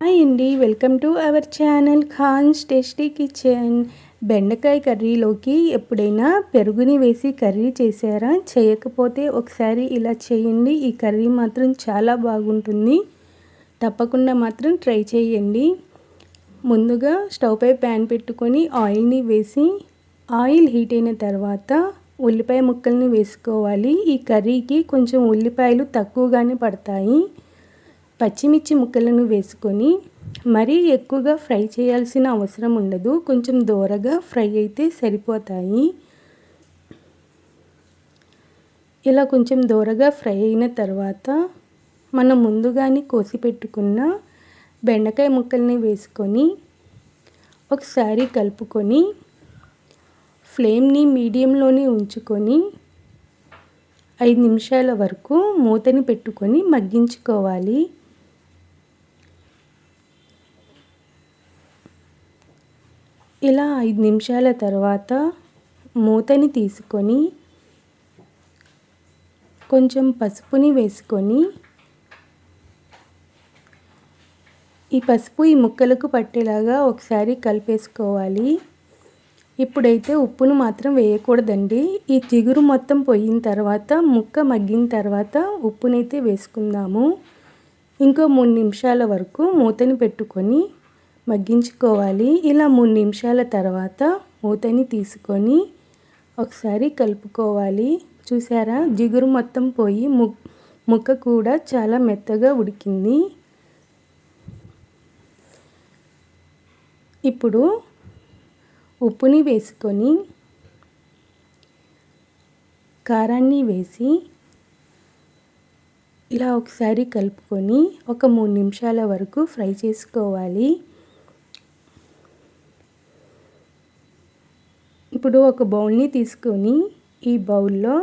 Hi అండి, welcome to our channel Khan's tasty kitchen. బెండకాయ కర్రీలోకి ఎప్పుడైనా పెరుగుని వేసి కర్రీ చేశారా? చేయకపోతే ఒకసారి ఇలా చేయండి. ఈ కర్రీ మాత్రం చాలా బాగుంటుంది. తప్పకుండా మాత్రం ట్రై చేయండి. ముందుగా స్టవ్ పై ప్యాన్ పెట్టుకొని ఆయిల్ని వేసి ఆయిల్ హీట్ అయిన తర్వాత ఉల్లిపాయ ముక్కల్ని వేసుకోవాలి. ఈ కర్రీకి కొంచెం ఉల్లిపాయలు తక్కువగానే పడతాయి. పచ్చిమిర్చి ముక్కలను వేసుకొని మరీ ఎక్కువగా ఫ్రై చేయాల్సిన అవసరం ఉండదు. కొంచెం దోరగా ఫ్రై అయితే సరిపోతాయి. ఇలా కొంచెం దోరగా ఫ్రై అయిన తర్వాత మనం ముందుగానే కోసి పెట్టుకున్న బెండకాయ ముక్కల్ని వేసుకొని ఒకసారి కలుపుకొని ఫ్లేమ్ని మీడియంలోనే ఉంచుకొని 5 నిమిషాల వరకు మూతని పెట్టుకొని మగ్గించుకోవాలి. ఇలా 5 నిమిషాల తర్వాత మూతని తీసుకొని కొంచెం పసుపుని వేసుకొని ఈ పసుపు ఈ ముక్కలకు పట్టేలాగా ఒకసారి కలిపేసుకోవాలి. ఇప్పుడైతే ఉప్పును మాత్రం వేయకూడదండి. ఈ చిగురు మొత్తం పోయిన తర్వాత ముక్క మగ్గిన తర్వాత ఉప్పునైతే వేసుకుందాము. ఇంకో 3 నిమిషాల వరకు మూతని పెట్టుకొని మగ్గించుకోవాలి. ఇలా 3 నిమిషాల తర్వాత మూతని తీసుకొని ఒకసారి కలుపుకోవాలి. చూసారా, జిగురు మొత్తం పోయి ముక్క కూడా చాలా మెత్తగా ఉడికింది. ఇప్పుడు ఉప్పుని వేసుకొని కారాన్ని వేసి ఇలా ఒకసారి కలుపుకొని ఒక 3 నిమిషాల వరకు ఫ్రై చేసుకోవాలి. ఇప్పుడు ఒక బౌల్ని తీసుకొని ఈ బౌల్లో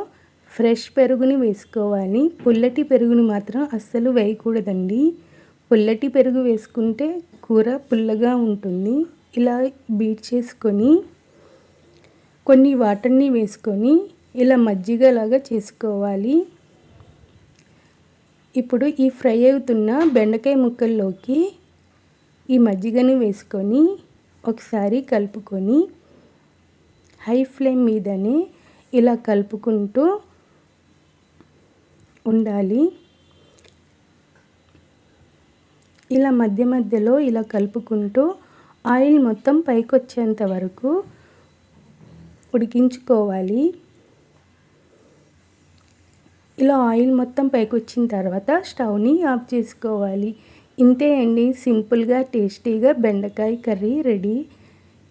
ఫ్రెష్ పెరుగుని వేసుకోవాలి. పుల్లటి పెరుగుని మాత్రం అస్సలు వేయకూడదండి. పుల్లటి పెరుగు వేసుకుంటే కూర పుల్లగా ఉంటుంది. ఇలా బీట్ చేసుకొని కొన్ని వాటర్ని వేసుకొని ఇలా మజ్జిగలాగా చేసుకోవాలి. ఇప్పుడు ఈ ఫ్రై అవుతున్న బెండకాయ ముక్కల్లోకి ఈ మజ్జిగని వేసుకొని ఒకసారి కలుపుకొని హై ఫ్లేమ్ మీదనే ఇలా కలుపుకుంటూ ఉండాలి. ఇలా మధ్య మధ్యలో ఇలా కలుపుకుంటూ ఆయిల్ మొత్తం పైకి వచ్చేంత వరకు ఉడికించుకోవాలి. ఇలా ఆయిల్ మొత్తం పైకి వచ్చిన తర్వాత స్టవ్ని ఆఫ్ చేసుకోవాలి. ఇంతే అండి, సింపుల్గా టేస్టీగా బెండకాయ కర్రీ రెడీ.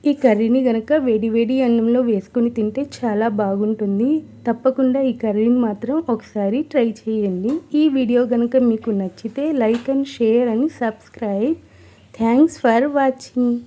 ఈ కర్రీని కనుక వేడి వేడి అన్నంలో వేసుకొని తింటే చాలా బాగుంటుంది. తప్పకుండా ఈ కర్రీని మాత్రం ఒకసారి ట్రై చేయండి. ఈ వీడియో కనుక మీకు నచ్చితే like and share and subscribe. Thanks for watching.